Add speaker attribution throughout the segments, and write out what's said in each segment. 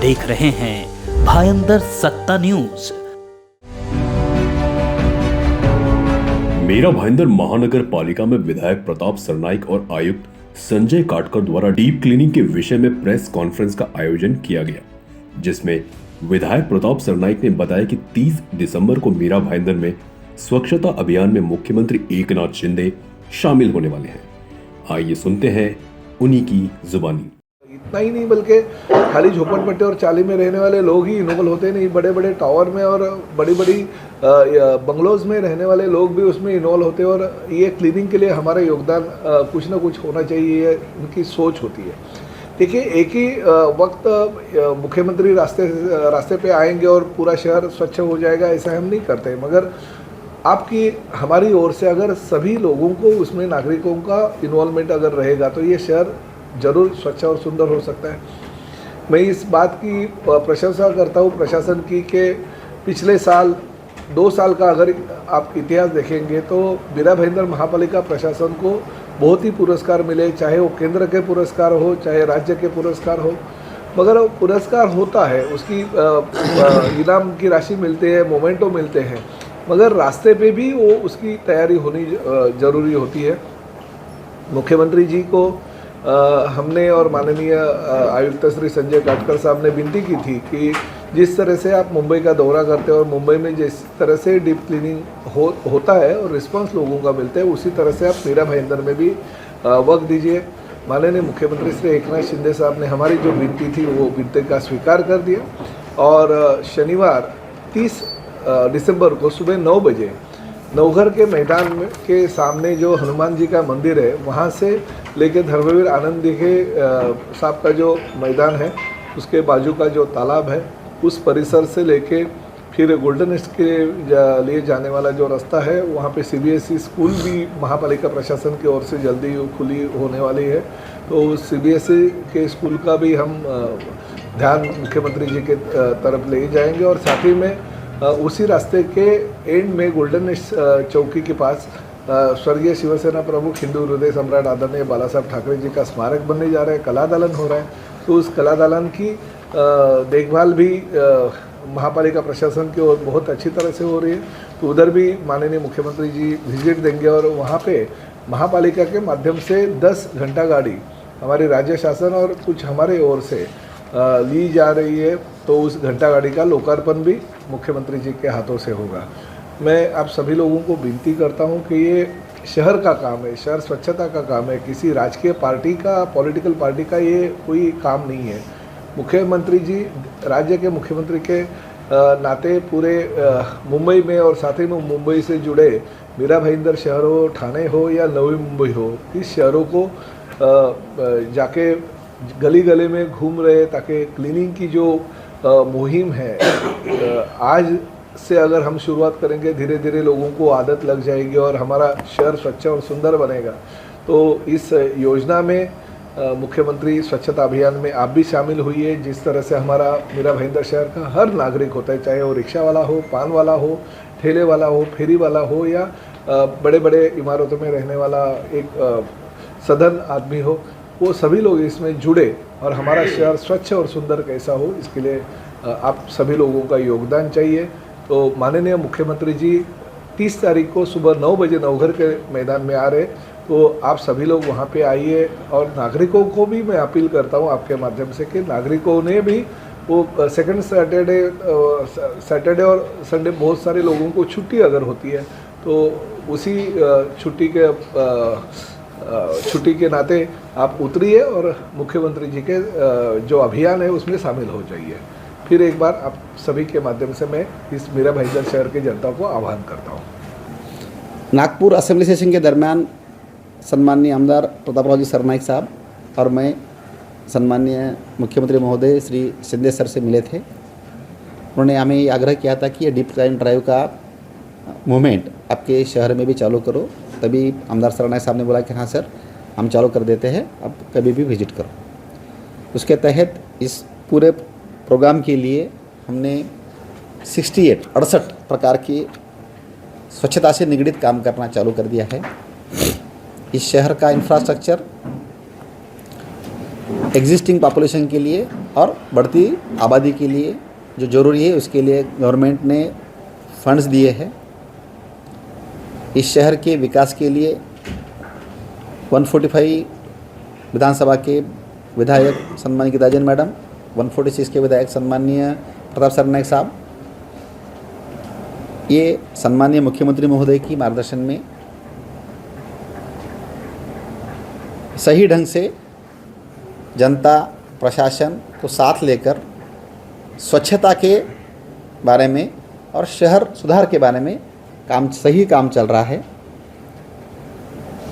Speaker 1: देख रहे हैं भायंदर सत्ता न्यूज।
Speaker 2: मेरा भाईंदर महानगर पालिका में विधायक प्रताप सरनाइक और आयुक्त संजय काटकर द्वारा डीप क्लीनिंग के विषय में प्रेस कॉन्फ्रेंस का आयोजन किया गया, जिसमें विधायक प्रताप सरनाइक ने बताया कि 30 दिसंबर को मीरा भाईंदर में स्वच्छता अभियान में मुख्यमंत्री एकनाथ शिंदे शामिल होने वाले हैं। आइए सुनते हैं उन्हीं की जुबानी।
Speaker 3: इतना ही नहीं बल्कि खाली झोपड़पट्टी और चाली में रहने वाले लोग ही इन्वॉल्व होते नहीं, बड़े बड़े टावर में और बड़ी बड़ी बंगलोज में रहने वाले लोग भी उसमें इन्वॉल्व होते हैं। और ये क्लीनिंग के लिए हमारा योगदान कुछ ना कुछ होना चाहिए, उनकी सोच होती है। देखिए, एक ही वक्त मुख्यमंत्री रास्ते पे आएंगे और पूरा शहर स्वच्छ हो जाएगा, ऐसा हम नहीं करते। मगर आपकी हमारी ओर से अगर सभी लोगों को उसमें नागरिकों का इन्वॉल्वमेंट अगर रहेगा तो ये शहर जरूर स्वच्छ और सुंदर हो सकता है। मैं इस बात की प्रशंसा करता हूँ प्रशासन की कि पिछले साल 2 साल का अगर आप इतिहास देखेंगे तो मीरा भाईंदर महापालिका प्रशासन को बहुत ही पुरस्कार मिले, चाहे वो केंद्र के पुरस्कार हो चाहे राज्य के पुरस्कार हो। मगर वो पुरस्कार होता है, उसकी इनाम की राशि मिलती है, मोमेंटो मिलते हैं, मगर रास्ते पे भी वो उसकी तैयारी होनी ज़रूरी होती है। मुख्यमंत्री जी को हमने और माननीय आयुक्त श्री संजय काटकर साहब ने विनती की थी कि जिस तरह से आप मुंबई का दौरा करते हैं और मुंबई में जिस तरह से डीप क्लीनिंग होता है और रिस्पांस लोगों का मिलता है, उसी तरह से आप मीरा भाईंदर में भी वक्त दीजिए। माननीय मुख्यमंत्री श्री एकनाथ शिंदे साहब ने हमारी जो विनती थी वो विनती का स्वीकार कर दिया और शनिवार 30 दिसंबर को सुबह 9 बजे नवघर के मैदान में के सामने जो हनुमान जी का मंदिर है, वहाँ से लेके धर्मवीर आनंद दिखे साहब का जो मैदान है, उसके बाजू का जो तालाब है, उस परिसर से लेके फिर गोल्डन नेस्ट के लिए जाने वाला जो रास्ता है, वहाँ पे CBSE स्कूल भी महापालिका प्रशासन की ओर से जल्दी खुली होने वाली है। तो CBSE के स्कूल का भी हम ध्यान मुख्यमंत्री जी के तरफ ले जाएंगे और साथ ही में उसी रास्ते के एंड में गोल्डन नेस्ट चौकी के पास स्वर्गीय शिवसेना प्रमुख हिंदू हृदय सम्राट आदरणीय बाला साहब ठाकरे जी का स्मारक बनने जा रहा है, कला दालन हो रहा है। तो उस कला दालन की देखभाल भी महापालिका प्रशासन की ओर बहुत अच्छी तरह से हो रही है। तो उधर भी माननीय मुख्यमंत्री जी विजिट देंगे और वहाँ पे महापालिका के माध्यम से 10 घंटा गाड़ी हमारी राज्य शासन और कुछ हमारे ओर से ली जा रही है। तो उस घंटा गाड़ी का लोकार्पण भी मुख्यमंत्री जी के हाथों से होगा। मैं आप सभी लोगों को विनती करता हूं कि ये शहर का काम है, शहर स्वच्छता का काम है, किसी राजकीय पार्टी का, पॉलिटिकल पार्टी का ये कोई काम नहीं है। मुख्यमंत्री जी राज्य के मुख्यमंत्री के नाते पूरे मुंबई में और साथ ही में मुंबई से जुड़े मीरा भाईंदर शहर हो, ठाणे हो या नवी मुंबई हो, इस शहरों को जाके गली गली में घूम रहे ताकि क्लीनिंग की जो मुहिम है आज से अगर हम शुरुआत करेंगे, धीरे धीरे लोगों को आदत लग जाएगी और हमारा शहर स्वच्छ और सुंदर बनेगा। तो इस योजना में मुख्यमंत्री स्वच्छता अभियान में आप भी शामिल हुई। जिस तरह से हमारा मीरा भाईंदर शहर का हर नागरिक होता है, चाहे वो रिक्शा वाला हो, पान वाला हो, ठेले वाला हो, फेरी वाला हो या बड़े बड़े इमारतों में रहने वाला एक सधन आदमी हो, वो सभी लोग इसमें जुड़े और हमारा शहर स्वच्छ और सुंदर कैसा हो, इसके लिए आप सभी लोगों का योगदान चाहिए। तो माननीय मुख्यमंत्री जी 30 तारीख को सुबह 9 बजे नवघर के मैदान में आ रहे, तो आप सभी लोग वहाँ पे आइए। और नागरिकों को भी मैं अपील करता हूँ आपके माध्यम से कि नागरिकों ने भी वो सेकंड सैटरडे और संडे बहुत सारे लोगों को छुट्टी अगर होती है, तो उसी छुट्टी के नाते आप उतरिए और मुख्यमंत्री जी के जो अभियान है उसमें शामिल हो जाइए। फिर एक बार आप सभी के माध्यम से मैं इस मीरा भाईंदर शहर की जनता को आह्वान करता हूँ।
Speaker 4: नागपुर असेंबली सेशन के दरमियान सम्माननीय आमदार प्रतापरावजी सरनाइक साहब और मैं सम्माननीय मुख्यमंत्री महोदय श्री शिंदे सर से मिले थे। उन्होंने हमें ये आग्रह किया था कि ये डीप क्लीन ड्राइव का मूवमेंट आपके शहर में भी चालू करो। तभी आमदार सरनाइक साहब ने बोला कि हाँ सर, हम चालू कर देते हैं, आप कभी भी विजिट करो। उसके तहत इस पूरे प्रोग्राम के लिए हमने 68 प्रकार की स्वच्छता से निगडित काम करना चालू कर दिया है। इस शहर का इंफ्रास्ट्रक्चर एग्जिस्टिंग पॉपुलेशन के लिए और बढ़ती आबादी के लिए जो ज़रूरी है उसके लिए गवर्नमेंट ने फंड्स दिए हैं। इस शहर के विकास के लिए 145 विधानसभा के विधायक सम्मानीय गीताजन मैडम, 146 के विधायक सम्मानीय प्रताप सरनाइक साहब, ये सम्मानीय मुख्यमंत्री महोदय की मार्गदर्शन में सही ढंग से जनता प्रशासन को साथ लेकर स्वच्छता के बारे में और शहर सुधार के बारे में सही काम चल रहा है।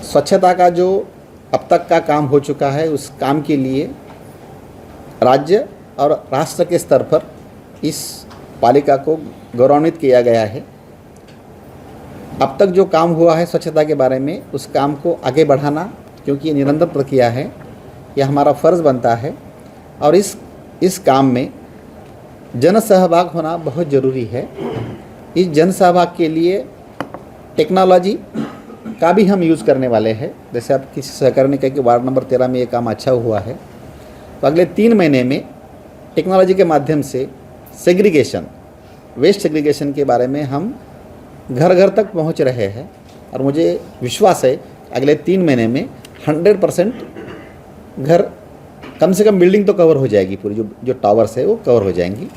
Speaker 4: स्वच्छता का जो अब तक का काम हो चुका है उस काम के लिए राज्य और राष्ट्र के स्तर पर इस पालिका को गौरवान्वित किया गया है। अब तक जो काम हुआ है स्वच्छता के बारे में उस काम को आगे बढ़ाना, क्योंकि ये निरंतर प्रक्रिया है, यह हमारा फ़र्ज़ बनता है और इस काम में जन सहभाग होना बहुत ज़रूरी है। इस जन सहभाग के लिए टेक्नोलॉजी का भी हम यूज़ करने वाले हैं। जैसे आप किसी सहकारी ने कहा कि वार्ड नंबर 13 में ये काम अच्छा हुआ है, तो अगले 3 महीने में टेक्नोलॉजी के माध्यम से सेग्रीगेशन, वेस्ट सेग्रीगेशन के बारे में हम घर घर तक पहुंच रहे हैं और मुझे विश्वास है अगले 3 महीने में 100% घर, कम से कम बिल्डिंग तो कवर हो जाएगी, पूरी जो टावर्स है वो कवर हो जाएंगी।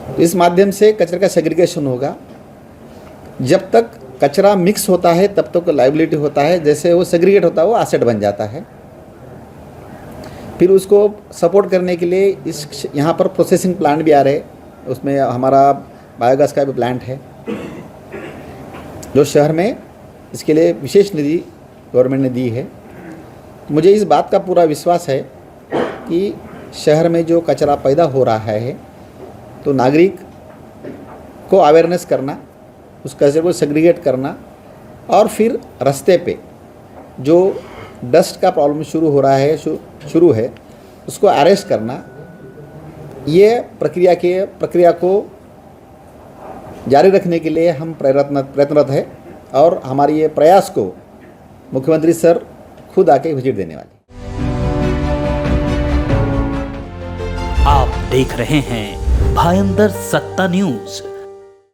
Speaker 4: तो इस माध्यम से कचरे का सेग्रीगेशन होगा। जब तक कचरा मिक्स होता है तब तक लाइबिलिटी होता है, जैसे वो सेग्रीगेट होता है वो एसेट बन जाता है। फिर उसको सपोर्ट करने के लिए यहाँ पर प्रोसेसिंग प्लांट भी आ रहे हैं, उसमें हमारा बायोगैस का भी प्लांट है जो शहर में इसके लिए विशेष निधि गवर्नमेंट ने दी है। मुझे इस बात का पूरा विश्वास है कि शहर में जो कचरा पैदा हो रहा है तो नागरिक को अवेयरनेस करना, उस कचरे को सेग्रीगेट करना और फिर रास्ते पे जो डस्ट का प्रॉब्लम शुरू है उसको अरेस्ट करना, ये प्रक्रिया को जारी रखने के लिए हम प्रयत्नरत है और हमारी ये प्रयास को मुख्यमंत्री सर खुद आके विजिट देने वाले।
Speaker 1: आप देख रहे हैं भायंदर सत्ता न्यूज।